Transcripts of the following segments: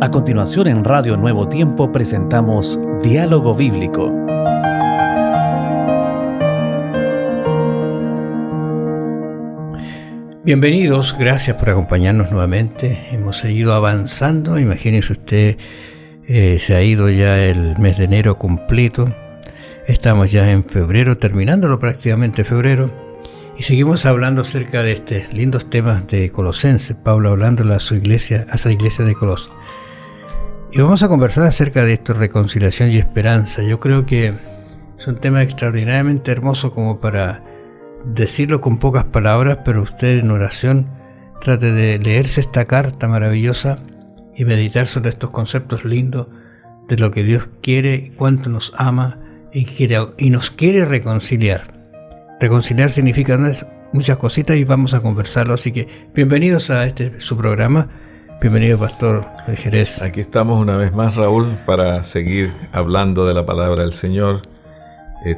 A continuación en Radio Nuevo Tiempo presentamos Diálogo Bíblico. Bienvenidos, gracias por acompañarnos nuevamente. Hemos seguido avanzando, imagínense usted, se ha ido ya el mes de enero completo. Estamos ya en febrero, terminándolo prácticamente febrero, y seguimos hablando acerca de estos lindos temas de Colosenses, Pablo hablando a esa iglesia de Colosas. Y vamos a conversar acerca de esto, reconciliación y esperanza. Yo creo que es un tema extraordinariamente hermoso como para decirlo con pocas palabras, pero usted en oración trate de leerse esta carta maravillosa y meditar sobre estos conceptos lindos de lo que Dios quiere, cuánto nos ama y nos quiere reconciliar. Reconciliar significa muchas cositas y vamos a conversarlo, así que bienvenidos a su programa. Bienvenido, Pastor de Jerez. Aquí estamos una vez más, Raúl, para seguir hablando de la palabra del Señor,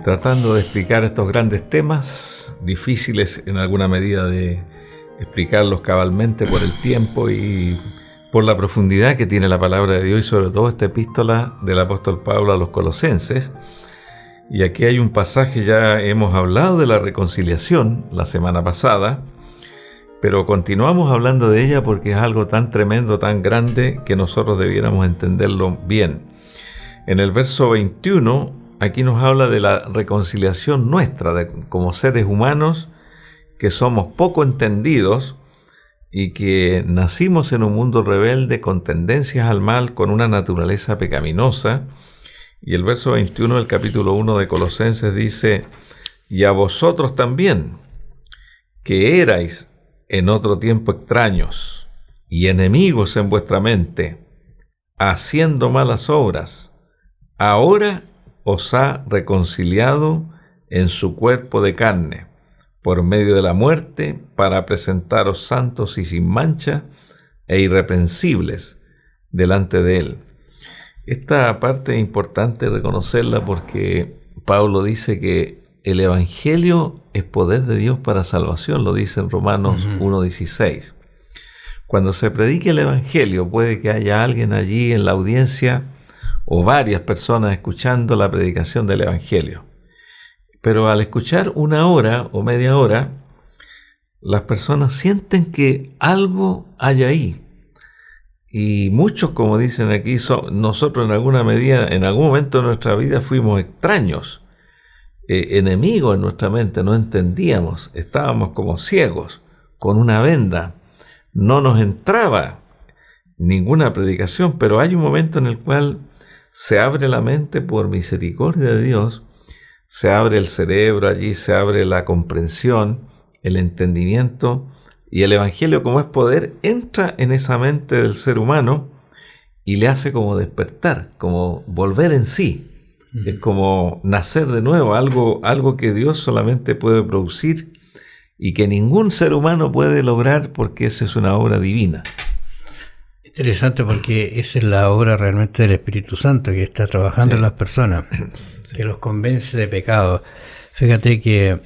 tratando de explicar estos grandes temas, difíciles en alguna medida de explicarlos cabalmente por el tiempo y por la profundidad que tiene la palabra de Dios y sobre todo esta epístola del apóstol Pablo a los Colosenses. Y aquí hay un pasaje, ya hemos hablado de la reconciliación la semana pasada, pero continuamos hablando de ella porque es algo tan tremendo, tan grande, que nosotros debiéramos entenderlo bien. En el verso 21, aquí nos habla de la reconciliación nuestra, como seres humanos que somos poco entendidos y que nacimos en un mundo rebelde con tendencias al mal, con una naturaleza pecaminosa. Y el verso 21 del capítulo 1 de Colosenses dice: y a vosotros también, que erais en otro tiempo extraños y enemigos en vuestra mente, haciendo malas obras, ahora os ha reconciliado en su cuerpo de carne, por medio de la muerte, para presentaros santos y sin mancha e irreprensibles delante de él. Esta parte es importante reconocerla porque Pablo dice que el Evangelio es poder de Dios para salvación, lo dice en Romanos 1:16. Cuando se predique el Evangelio, puede que haya alguien allí en la audiencia o varias personas escuchando la predicación del Evangelio. Pero al escuchar una hora o media hora, las personas sienten que algo hay ahí. Y muchos, como dicen aquí, nosotros en alguna medida, en algún momento de nuestra vida fuimos extraños, enemigos en nuestra mente, no entendíamos, estábamos como ciegos, con una venda, no nos entraba ninguna predicación, pero hay un momento en el cual se abre la mente por misericordia de Dios, se abre el cerebro allí, se abre la comprensión, el entendimiento, y el Evangelio, como es poder, entra en esa mente del ser humano y le hace como despertar, como volver en sí. Es como nacer de nuevo, algo que Dios solamente puede producir y que ningún ser humano puede lograr porque esa es una obra divina. Interesante porque esa es la obra realmente del Espíritu Santo que está trabajando en las personas, que los convence de pecado. Fíjate que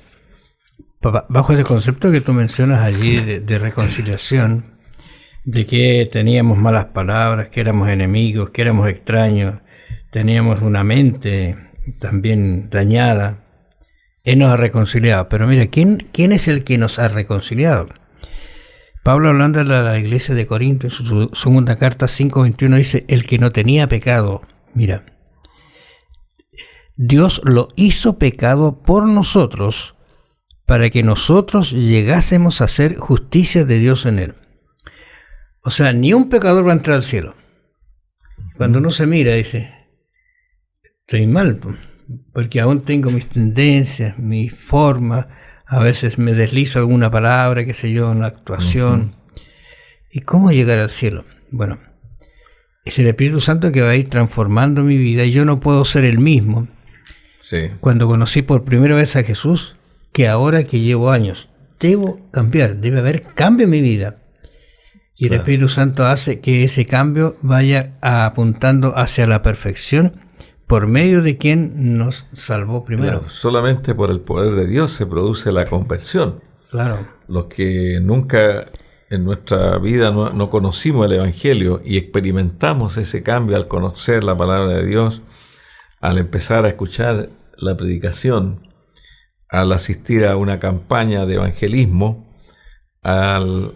bajo ese concepto que tú mencionas allí de reconciliación, de que teníamos malas palabras, que éramos enemigos, que éramos extraños, teníamos una mente también dañada, Él nos ha reconciliado. Pero mira, ¿quién es el que nos ha reconciliado? Pablo, hablando a la iglesia de Corinto, en su segunda carta 5:21, dice: el que no tenía pecado, mira, Dios lo hizo pecado por nosotros, para que nosotros llegásemos a ser justicia de Dios en él. O sea, ni un pecador va a entrar al cielo. Cuando uno se mira, dice: estoy mal, porque aún tengo mis tendencias, mi forma, a veces me deslizo alguna palabra, qué sé yo, una actuación. ¿Y cómo llegar al cielo? Bueno, es el Espíritu Santo que va a ir transformando mi vida y yo no puedo ser el mismo. Sí. Cuando conocí por primera vez a Jesús, que ahora que llevo años, debo cambiar, debe haber cambio en mi vida. Y el Espíritu Santo hace que ese cambio vaya apuntando hacia la perfección por medio de quien nos salvó primero. Claro, solamente por el poder de Dios se produce la conversión. Claro. Los que nunca en nuestra vida no conocimos el Evangelio y experimentamos ese cambio al conocer la palabra de Dios, al empezar a escuchar la predicación, al asistir a una campaña de evangelismo, al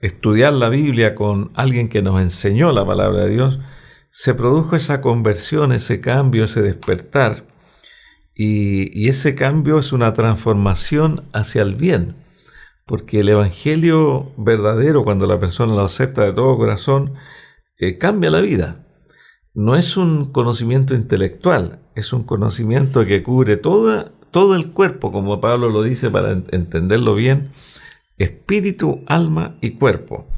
estudiar la Biblia con alguien que nos enseñó la palabra de Dios, se produjo esa conversión, ese cambio, ese despertar. Y ese cambio es una transformación hacia el bien, porque el Evangelio verdadero, cuando la persona lo acepta de todo corazón, cambia la vida. No es un conocimiento intelectual, es un conocimiento que cubre todo el cuerpo, como Pablo lo dice para entenderlo bien, espíritu, alma y cuerpo.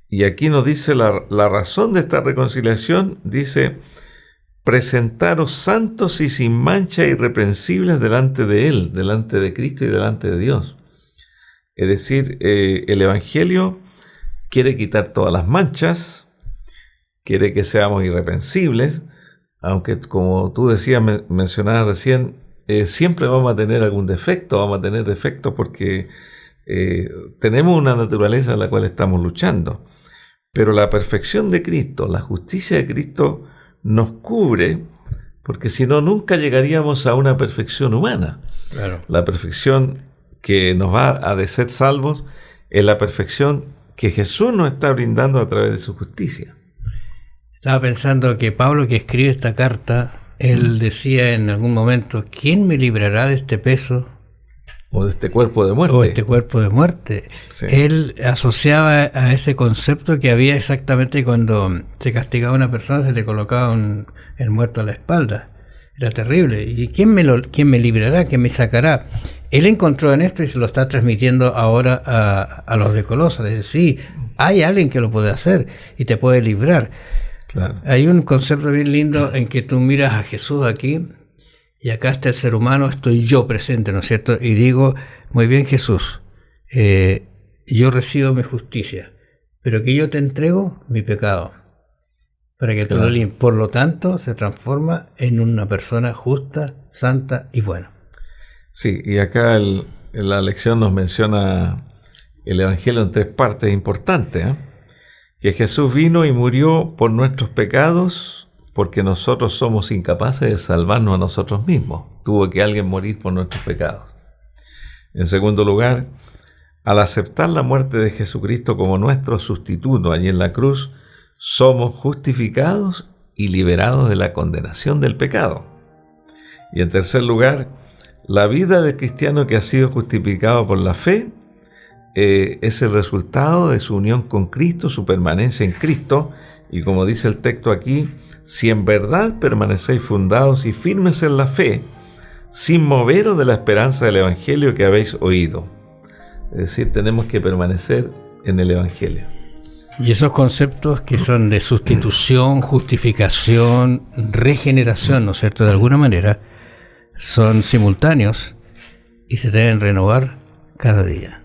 Y aquí nos dice la razón de esta reconciliación, dice: presentaros santos y sin mancha, irreprensibles delante de Él, delante de Cristo y delante de Dios. Es decir, el Evangelio quiere quitar todas las manchas, quiere que seamos irreprensibles, aunque como tú decías, mencionabas recién, siempre vamos a tener algún defecto, vamos a tener defectos porque tenemos una naturaleza en la cual estamos luchando. Pero la perfección de Cristo, la justicia de Cristo nos cubre, porque si no, nunca llegaríamos a una perfección humana. Claro. La perfección que nos va a de ser salvos es la perfección que Jesús nos está brindando a través de su justicia. Estaba pensando que Pablo, que escribe esta carta, él decía en algún momento: ¿quién me librará de este peso? O de este cuerpo de muerte. O este cuerpo de muerte. Sí. Él asociaba a ese concepto que había exactamente cuando se castigaba a una persona, se le colocaba el muerto a la espalda. Era terrible. ¿Y quién me librará? ¿Quién me sacará? Él encontró en esto y se lo está transmitiendo ahora a los de Colosas. Le dice: sí, hay alguien que lo puede hacer y te puede librar. Claro. Hay un concepto bien lindo en que tú miras a Jesús aquí, y acá está el ser humano, estoy yo presente, ¿no es cierto? Y digo: muy bien, Jesús, yo recibo mi justicia, pero que yo te entrego mi pecado, para que tú lo limpies. Por lo tanto, se transforma en una persona justa, santa y buena. Sí, y acá en la lección nos menciona el Evangelio en 3 partes importantes, que Jesús vino y murió por nuestros pecados, porque nosotros somos incapaces de salvarnos a nosotros mismos. Tuvo que alguien morir por nuestros pecados. En segundo lugar, al aceptar la muerte de Jesucristo como nuestro sustituto allí en la cruz, somos justificados y liberados de la condenación del pecado. Y en tercer lugar, la vida del cristiano que ha sido justificado por la fe es el resultado de su unión con Cristo, su permanencia en Cristo, y como dice el texto aquí: si en verdad permanecéis fundados y firmes en la fe, sin moveros de la esperanza del Evangelio que habéis oído. Es decir, tenemos que permanecer en el Evangelio. Y esos conceptos que son de sustitución, justificación, regeneración, ¿no es cierto?, de alguna manera, son simultáneos y se deben renovar cada día.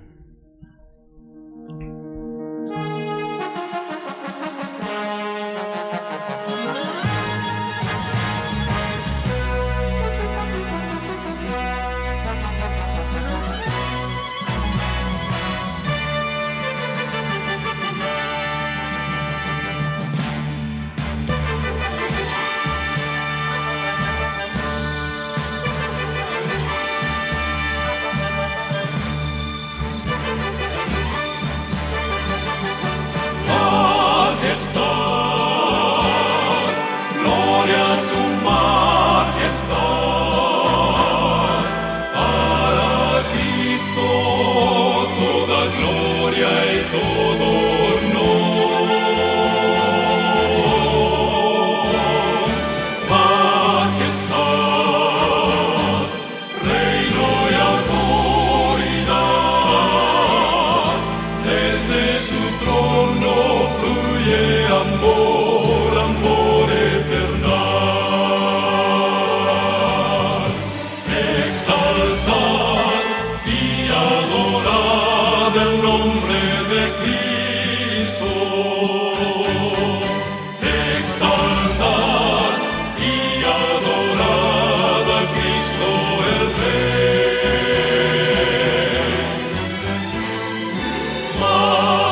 Oh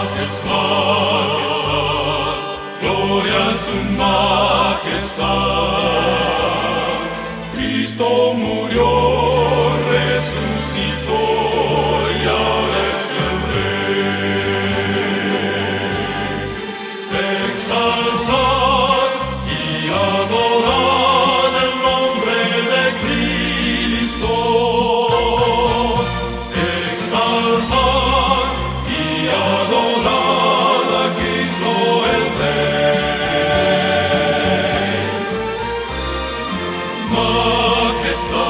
majestad, gloria a su majestad. Cristo murió, resucitó y ahora es el Rey. Exaltad y adorad el nombre de Cristo. Exaltad y adorad a Cristo el Rey. Majestad,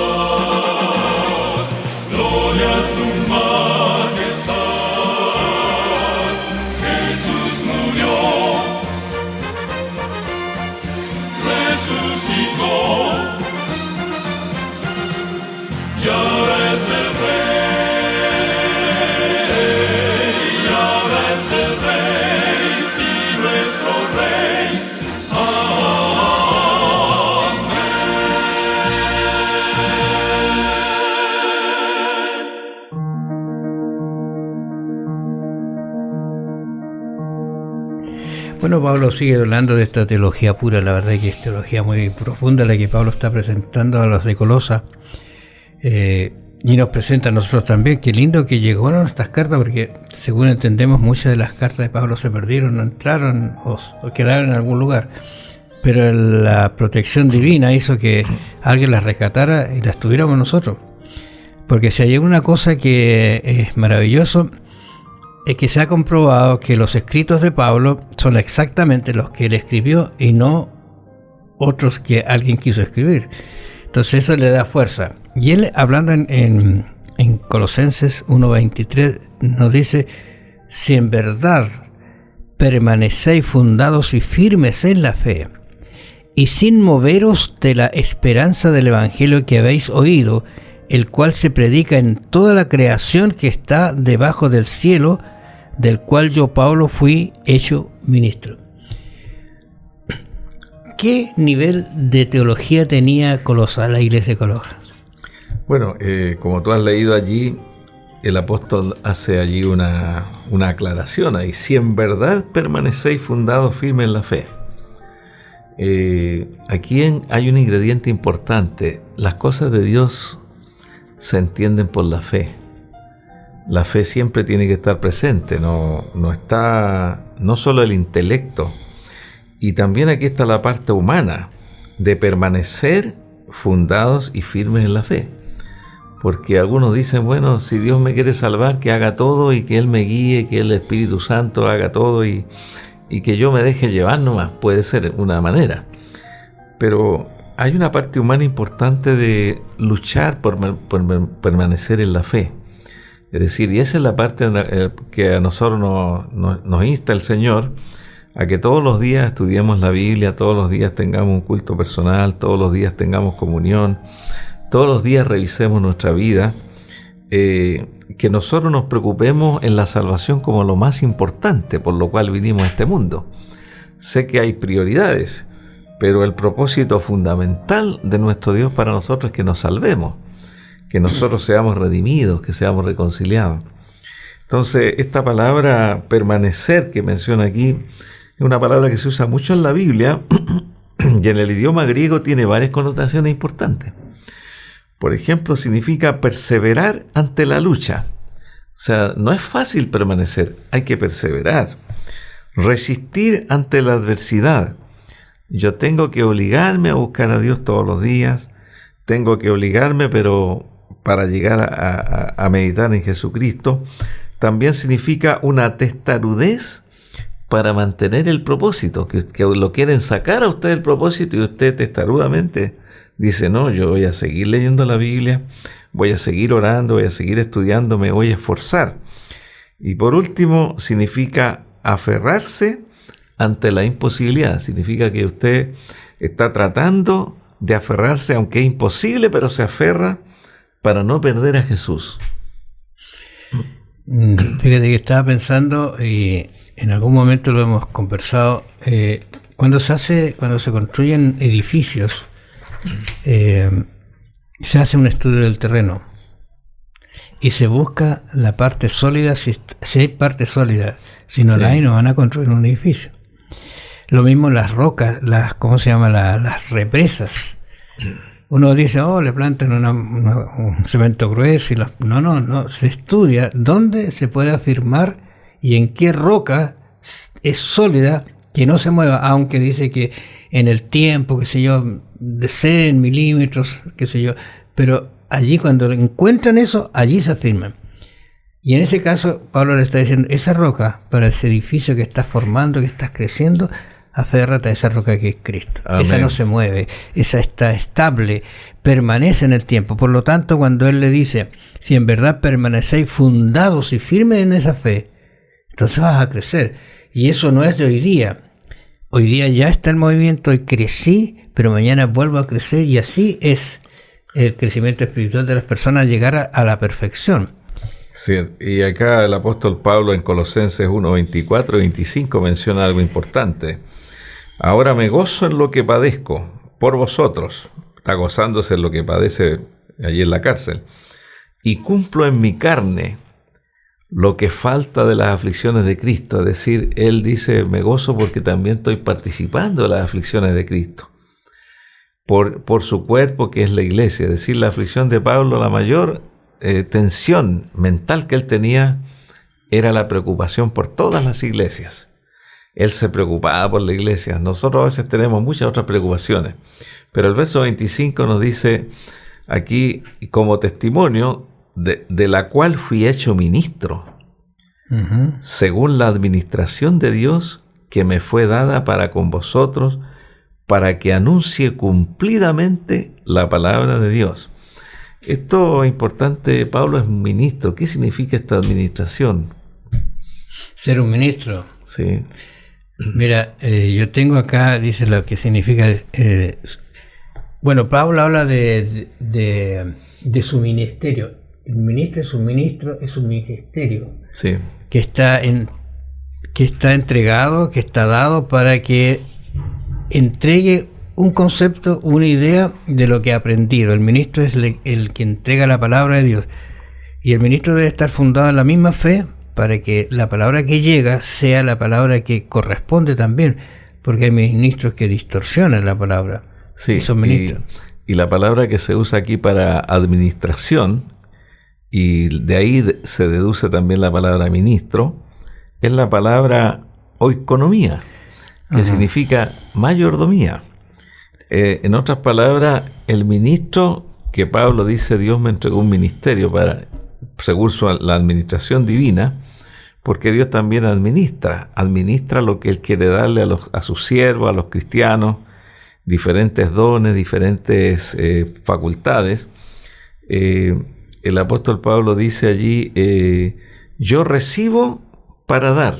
gloria a su majestad. Jesús murió, resucitó y ahora es el Rey, y ahora es el Rey, sí, nuestro Rey. Bueno, Pablo sigue hablando de esta teología pura. La verdad es que es teología muy profunda la que Pablo está presentando a los de Colosa, y nos presenta a nosotros también. Qué lindo que llegaron estas cartas, porque según entendemos muchas de las cartas de Pablo se perdieron, no entraron o quedaron en algún lugar, pero la protección divina hizo que alguien las rescatara y las tuviéramos nosotros. Porque si hay una cosa que es maravilloso, es que se ha comprobado que los escritos de Pablo son exactamente los que él escribió y no otros que alguien quiso escribir. Entonces eso le da fuerza. Y él, hablando en Colosenses 1:23, nos dice: si en verdad permanecéis fundados y firmes en la fe, y sin moveros de la esperanza del Evangelio que habéis oído, el cual se predica en toda la creación que está debajo del cielo, del cual yo, Pablo, fui hecho ministro. ¿Qué nivel de teología tenía Colosas, la iglesia de Colosas? Bueno, como tú has leído allí, el apóstol hace allí una aclaración ahí: si en verdad permanecéis fundados firmes en la fe. Aquí hay un ingrediente importante. Las cosas de Dios se entienden por la fe. La fe siempre tiene que estar presente, no solo el intelecto. Y también aquí está la parte humana, de permanecer fundados y firmes en la fe. Porque algunos dicen, bueno, si Dios me quiere salvar, que haga todo y que Él me guíe, que el Espíritu Santo haga todo y que yo me deje llevar nomás. Puede ser una manera. Pero hay una parte humana importante de luchar por permanecer en la fe. Es decir, y esa es la parte que a nosotros nos insta el Señor, a que todos los días estudiemos la Biblia, todos los días tengamos un culto personal, todos los días tengamos comunión, todos los días revisemos nuestra vida, que nosotros nos preocupemos en la salvación como lo más importante por lo cual vinimos a este mundo. Sé que hay prioridades, pero el propósito fundamental de nuestro Dios para nosotros es que nos salvemos, que nosotros seamos redimidos, que seamos reconciliados. Entonces, esta palabra permanecer que menciona aquí es una palabra que se usa mucho en la Biblia y en el idioma griego tiene varias connotaciones importantes. Por ejemplo, significa perseverar ante la lucha. O sea, no es fácil permanecer, hay que perseverar. Resistir ante la adversidad. Yo tengo que obligarme a buscar a Dios todos los días, tengo que obligarme, pero para llegar a meditar en Jesucristo. También significa una testarudez para mantener el propósito, que lo quieren sacar a usted del propósito y usted testarudamente dice, no, yo voy a seguir leyendo la Biblia, voy a seguir orando, voy a seguir estudiando, me voy a esforzar. Y por último, significa aferrarse ante la imposibilidad. Significa que usted está tratando de aferrarse, aunque es imposible, pero se aferra para no perder a Jesús. Fíjate que estaba pensando, y en algún momento lo hemos conversado, cuando se construyen edificios, se hace un estudio del terreno. y se busca la parte sólida, si hay parte sólida. Si no Sí. la hay, no van a construir un edificio. Lo mismo las rocas, ¿cómo se llama? Las represas. Uno dice, le plantan un cemento grueso. No. Se estudia dónde se puede afirmar y en qué roca es sólida, que no se mueva, aunque dice que en el tiempo, qué sé yo, de 100 milímetros, qué sé yo. Pero allí cuando encuentran eso, allí se afirman. Y en ese caso, Pablo le está diciendo, esa roca, para ese edificio que estás formando, que estás creciendo, aférrate a esa roca que es Cristo. Amén. Esa no se mueve, esa está estable, permanece en el tiempo. Por lo tanto, cuando él le dice, si en verdad permanecéis fundados y firmes en esa fe, entonces vas a crecer. Y eso no es de hoy día. Hoy día ya está el movimiento, hoy crecí, pero mañana vuelvo a crecer, y así es el crecimiento espiritual de las personas, llegar a la perfección. Sí, y acá el apóstol Pablo en Colosenses 1, 24 y 25 menciona algo importante. Ahora me gozo en lo que padezco por vosotros. Está gozándose en lo que padece allí en la cárcel. Y cumplo en mi carne lo que falta de las aflicciones de Cristo. Es decir, él dice, me gozo porque también estoy participando de las aflicciones de Cristo. Por su cuerpo, que es la iglesia. Es decir, la aflicción de Pablo, la mayor tensión mental que él tenía era la preocupación por todas las iglesias. Él se preocupaba por la iglesia. Nosotros a veces tenemos muchas otras preocupaciones, pero el verso 25 nos dice aquí, como testimonio de la cual fui hecho ministro, según la administración de Dios que me fue dada para con vosotros, para que anuncie cumplidamente la palabra de Dios. Esto es importante. Pablo es un ministro. ¿Qué significa esta administración? Ser un ministro. Sí. Mira, yo tengo acá, dice lo que significa. Bueno, Pablo habla de su ministerio. El ministro es un ministro, es un ministerio. Sí. Que está entregado, que está dado para que entregue un concepto, una idea de lo que ha aprendido. El ministro es el que entrega la palabra de Dios. Y el ministro debe estar fundado en la misma fe para que la palabra que llega sea la palabra que corresponde también. Porque hay ministros que distorsionan la palabra. Sí, son ministros. Y la palabra que se usa aquí para administración, y de ahí se deduce también la palabra ministro, es la palabra oikonomía, que significa mayordomía. En otras palabras, el ministro, que Pablo dice, Dios me entregó un ministerio según la administración divina, porque Dios también administra lo que Él quiere darle a sus siervos, a los cristianos, diferentes dones, diferentes facultades. El apóstol Pablo dice allí, yo recibo para dar.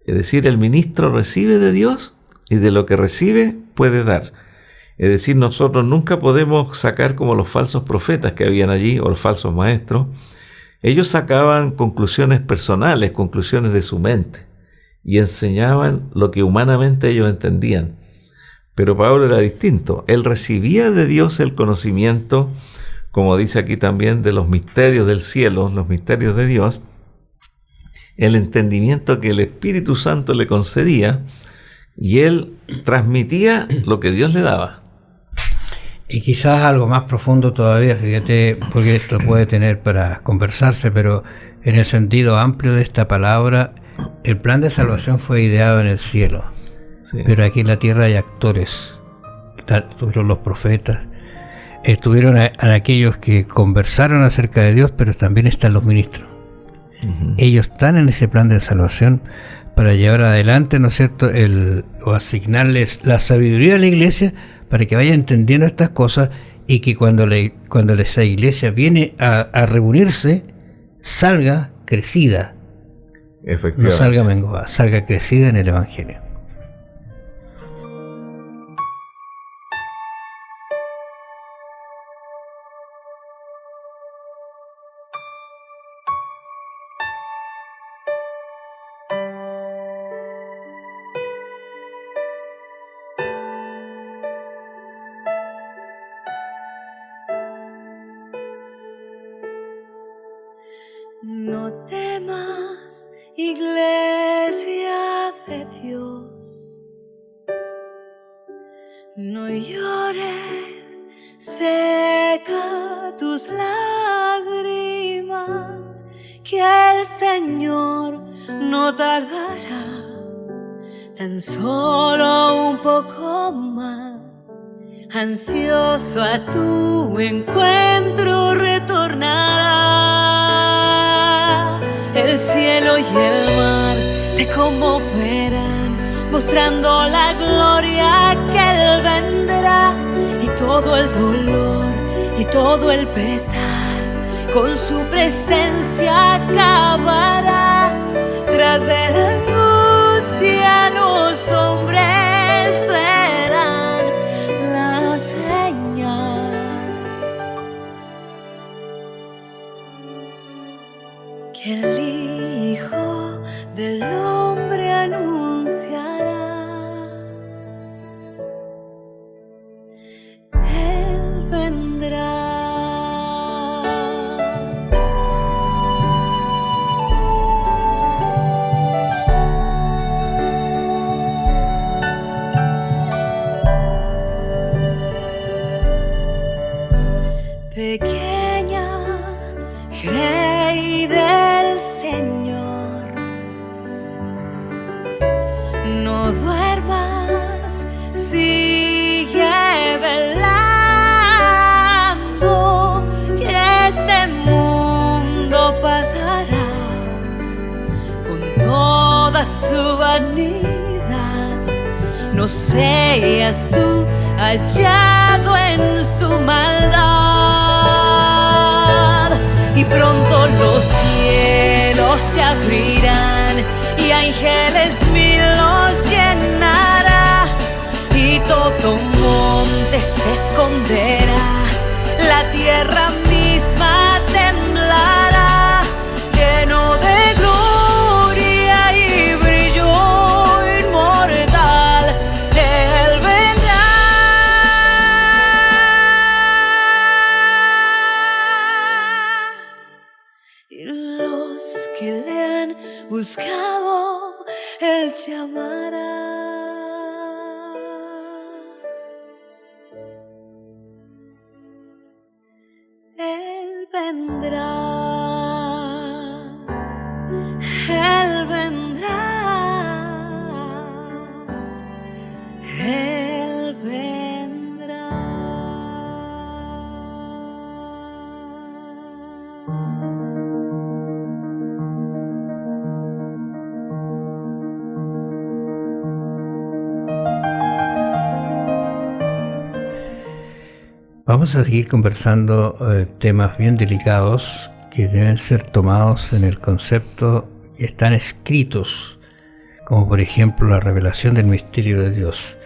Es decir, el ministro recibe de Dios y de lo que recibe puede dar. Es decir, nosotros nunca podemos sacar como los falsos profetas que habían allí, o los falsos maestros. Ellos sacaban conclusiones personales, conclusiones de su mente, y enseñaban lo que humanamente ellos entendían. Pero Pablo era distinto. Él recibía de Dios el conocimiento, como dice aquí también, de los misterios del cielo, los misterios de Dios, el entendimiento que el Espíritu Santo le concedía, y él transmitía lo que Dios le daba. Y quizás algo más profundo todavía, fíjate, porque esto puede tener para conversarse, pero en el sentido amplio de esta palabra, el plan de salvación fue ideado en el cielo. Sí. Pero aquí en la tierra hay actores. Estuvieron los profetas, estuvieron aquellos que conversaron acerca de Dios, pero también están los ministros. Ellos están en ese plan de salvación para llevar adelante, ¿no es cierto?, o asignarles la sabiduría a la iglesia para que vaya entendiendo estas cosas, y que cuando esa iglesia viene a reunirse, salga crecida. Efectivamente. No salga menguada, salga crecida en el Evangelio. Dios. No llores, seca tus lágrimas, que el Señor no tardará, tan solo un poco más. Ansioso a tu encuentro retornará. El cielo y el mar se conmoverán, mostrando la gloria que Él vendrá. Y todo el dolor y todo el pesar con su presencia acabará. Tras de la angustia los hombres verán la señal que el Hijo del Hombre anunciará. Él vendrá. Pequeña, Rey del Señor, no duermas, sigue velando, que este mundo pasará con toda su vanidad. No seas tú hallado en su maldad. Y pronto los cielos se abrirán y ángeles mil los llenará, y todo monte se esconderá, la tierra misma temblará, lleno de gloria y brillo inmortal. Él vendrá. Y los que le han buscado, Él llamará. Él vendrá. Él vendrá. Él vendrá. Vamos a seguir conversando temas bien delicados que deben ser tomados en el concepto que están escritos, como por ejemplo la revelación del misterio de Dios.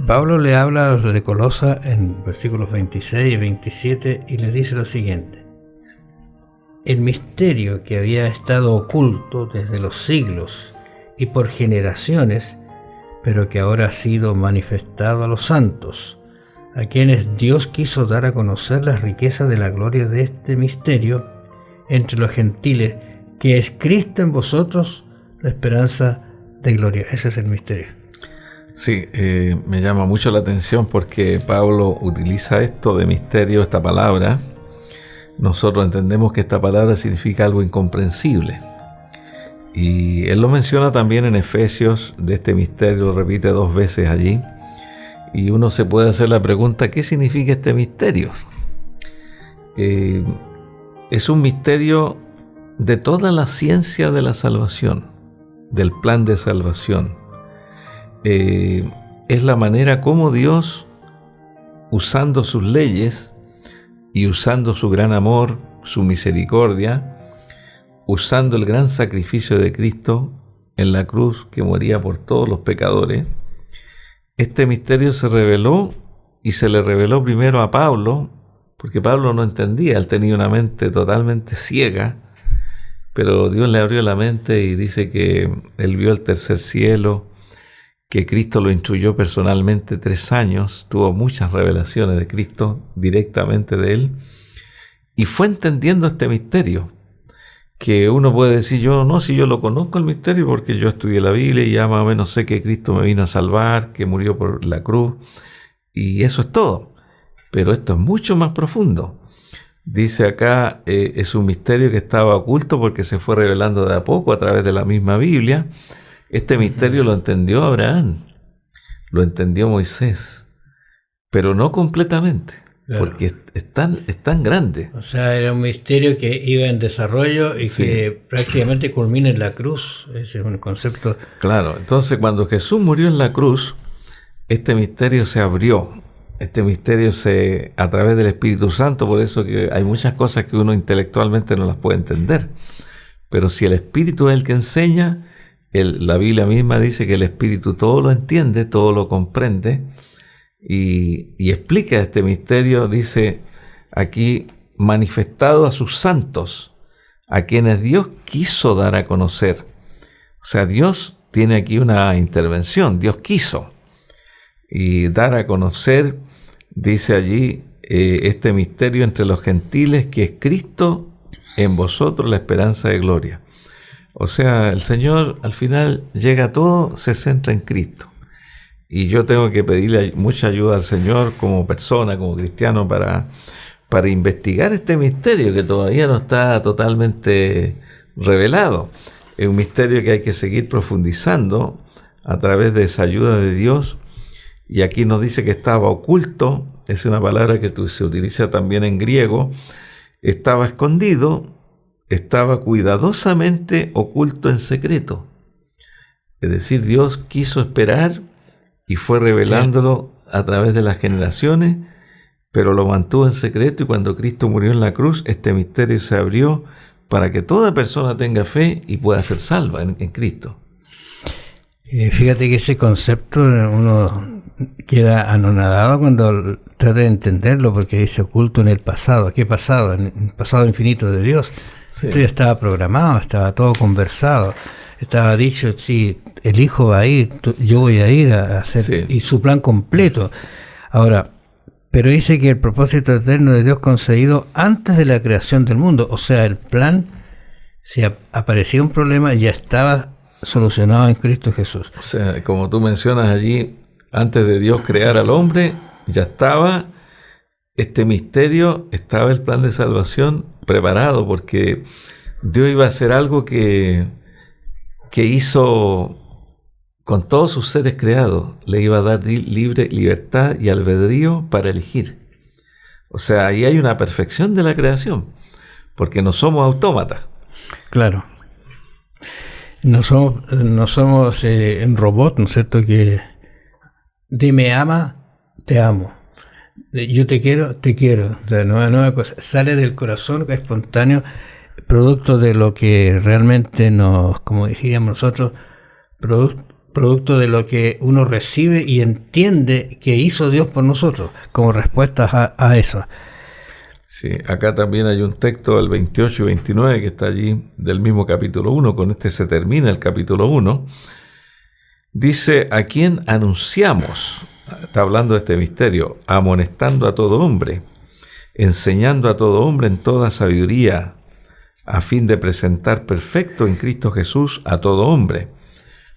Pablo le habla a los de Colosa en versículos 26 y 27 y le dice lo siguiente: el misterio que había estado oculto desde los siglos y por generaciones, pero que ahora ha sido manifestado a los santos, a quienes Dios quiso dar a conocer las riquezas de la gloria de este misterio entre los gentiles, que es Cristo en vosotros, la esperanza de gloria. Ese es el misterio. Sí, me llama mucho la atención porque Pablo utiliza esto de misterio, esta palabra. Nosotros entendemos que esta palabra significa algo incomprensible. Y él lo menciona también en Efesios, de este misterio, lo repite 2 veces allí. Y uno se puede hacer la pregunta, ¿qué significa este misterio? Es un misterio de toda la ciencia de la salvación, del plan de salvación. Es la manera como Dios, usando sus leyes y usando su gran amor, su misericordia, usando el gran sacrificio de Cristo en la cruz que moría por todos los pecadores, este misterio se reveló, y se le reveló primero a Pablo, porque Pablo no entendía, él tenía una mente totalmente ciega, pero Dios le abrió la mente y dice que él vio el tercer cielo, que Cristo lo instruyó personalmente 3 años, tuvo muchas revelaciones de Cristo directamente de él, y fue entendiendo este misterio. que uno puede decir, si yo lo conozco el misterio porque yo estudié la Biblia y ya más o menos sé que Cristo me vino a salvar, que murió por la cruz, y eso es todo. Pero esto es mucho más profundo. Dice acá, es un misterio que estaba oculto porque se fue revelando de a poco a través de la misma Biblia. Este misterio lo entendió Abraham, lo entendió Moisés, pero no completamente. Claro. Porque es tan grande. O sea, era un misterio que iba en desarrollo y que prácticamente culmina en la cruz. Ese es un concepto. Claro, entonces cuando Jesús murió en la cruz, este misterio se abrió. Este misterio a través del Espíritu Santo, por eso que hay muchas cosas que uno intelectualmente no las puede entender. Pero si el Espíritu es el que enseña, la Biblia misma dice que el Espíritu todo lo entiende, todo lo comprende. Y explica este misterio, dice aquí, manifestado a sus santos, a quienes Dios quiso dar a conocer. O sea, Dios tiene aquí una intervención, Dios quiso. Y dar a conocer, dice allí, este misterio entre los gentiles, que es Cristo en vosotros, la esperanza de gloria. O sea, el Señor al final llega a todo, se centra en Cristo. Y yo tengo que pedirle mucha ayuda al Señor como persona, como cristiano, para investigar este misterio que todavía no está totalmente revelado. Es un misterio que hay que seguir profundizando a través de esa ayuda de Dios. Y aquí nos dice que estaba oculto, es una palabra que se utiliza también en griego, estaba escondido, estaba cuidadosamente oculto en secreto. Es decir, Dios quiso esperar y fue revelándolo a través de las generaciones, pero lo mantuvo en secreto, y cuando Cristo murió en la cruz, este misterio se abrió para que toda persona tenga fe y pueda ser salva en Cristo. Fíjate que ese concepto uno queda anonadado cuando trata de entenderlo, porque dice oculto en el pasado. ¿Qué pasado? En el pasado infinito de Dios. Sí. Esto ya estaba programado, estaba todo conversado. Estaba dicho, sí, el Hijo va a ir, yo voy a ir a hacer, y su plan completo. Ahora, pero dice que el propósito eterno de Dios concedido antes de la creación del mundo. O sea, el plan, si aparecía un problema, ya estaba solucionado en Cristo Jesús. O sea, como tú mencionas allí, antes de Dios crear al hombre, ya estaba este misterio, estaba el plan de salvación preparado, porque Dios iba a hacer algo que hizo con todos sus seres creados, le iba a dar libre libertad y albedrío para elegir. O sea, ahí hay una perfección de la creación, porque no somos autómatas. Claro. No somos un robot, ¿no es cierto? Que dime ama, te amo. Yo te quiero, te quiero. O sea, no es una cosa. Sale del corazón, es espontáneo, producto de lo que realmente como diríamos nosotros, producto de lo que uno recibe y entiende que hizo Dios por nosotros, como respuesta a eso. Sí, acá también hay un texto, el 28 y 29, que está allí del mismo capítulo 1, con este se termina el capítulo 1. Dice, ¿a quién anunciamos? Está hablando de este misterio, amonestando a todo hombre, enseñando a todo hombre en toda sabiduría, a fin de presentar perfecto en Cristo Jesús a todo hombre,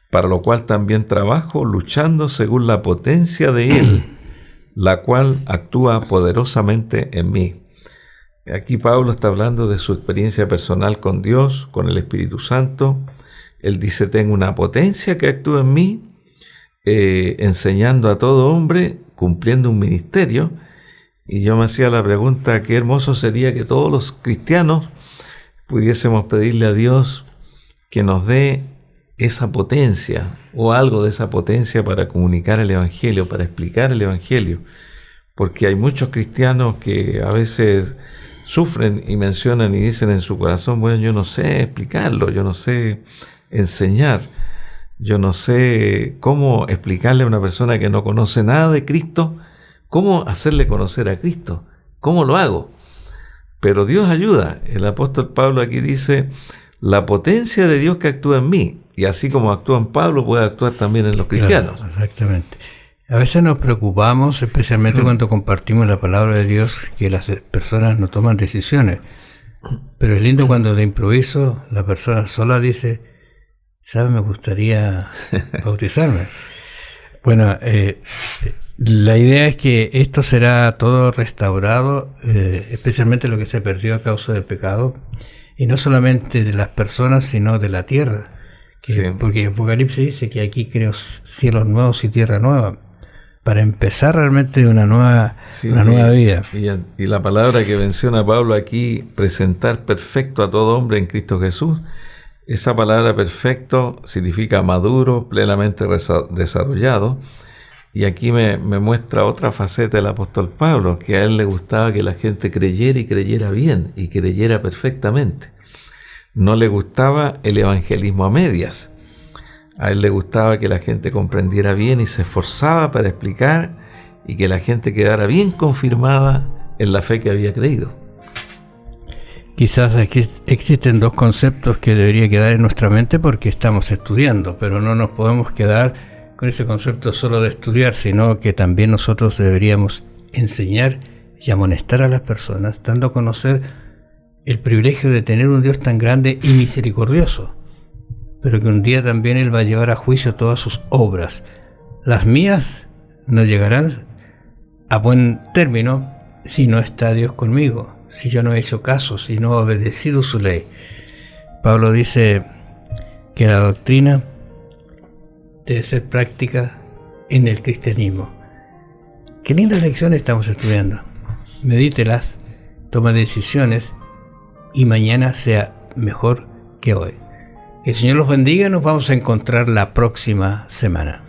para lo cual también trabajo, luchando según la potencia de Él, la cual actúa poderosamente en mí. Aquí Pablo está hablando de su experiencia personal con Dios, con el Espíritu Santo. Él dice, tengo una potencia que actúa en mí, enseñando a todo hombre, cumpliendo un ministerio. Y yo me hacía la pregunta, qué hermoso sería que todos los cristianos pudiésemos pedirle a Dios que nos dé esa potencia o algo de esa potencia para comunicar el Evangelio, para explicar el Evangelio. Porque hay muchos cristianos que a veces sufren y mencionan y dicen en su corazón, bueno, yo no sé explicarlo, yo no sé enseñar, yo no sé cómo explicarle a una persona que no conoce nada de Cristo, cómo hacerle conocer a Cristo, cómo lo hago. Pero Dios ayuda. El apóstol Pablo aquí dice, la potencia de Dios que actúa en mí, y así como actúa en Pablo, puede actuar también en los cristianos. Claro, exactamente. A veces nos preocupamos, especialmente cuando compartimos la palabra de Dios, que las personas no toman decisiones. Pero es lindo cuando de improviso la persona sola dice, ¿sabes? Me gustaría bautizarme. Bueno, la idea es que esto será todo restaurado, especialmente lo que se perdió a causa del pecado, y no solamente de las personas, sino de la tierra. Sí. Porque Apocalipsis dice que aquí creo cielos nuevos y tierra nueva, para empezar realmente una nueva vida. Y la palabra que menciona Pablo aquí, presentar perfecto a todo hombre en Cristo Jesús, esa palabra perfecto significa maduro, plenamente desarrollado. Y aquí me muestra otra faceta del apóstol Pablo, que a él le gustaba que la gente creyera y creyera bien y creyera perfectamente. No le gustaba el evangelismo a medias. A él le gustaba que la gente comprendiera bien y se esforzaba para explicar y que la gente quedara bien confirmada en la fe que había creído. Quizás aquí existen dos conceptos que debería quedar en nuestra mente porque estamos estudiando, pero no nos podemos quedar con ese concepto solo de estudiar, sino que también nosotros deberíamos enseñar y amonestar a las personas, dando a conocer el privilegio de tener un Dios tan grande y misericordioso, pero que un día también Él va a llevar a juicio todas sus obras. Las mías no llegarán a buen término si no está Dios conmigo, si yo no he hecho caso, si no he obedecido su ley. Pablo dice que la doctrina debe ser práctica en el cristianismo. Qué lindas lecciones estamos estudiando. Medítelas, toma decisiones y mañana sea mejor que hoy. Que el Señor los bendiga. Nos vamos a encontrar la próxima semana.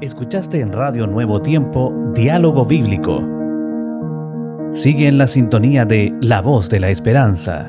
Escuchaste en Radio Nuevo Tiempo, Diálogo Bíblico. Sigue en la sintonía de La Voz de la Esperanza.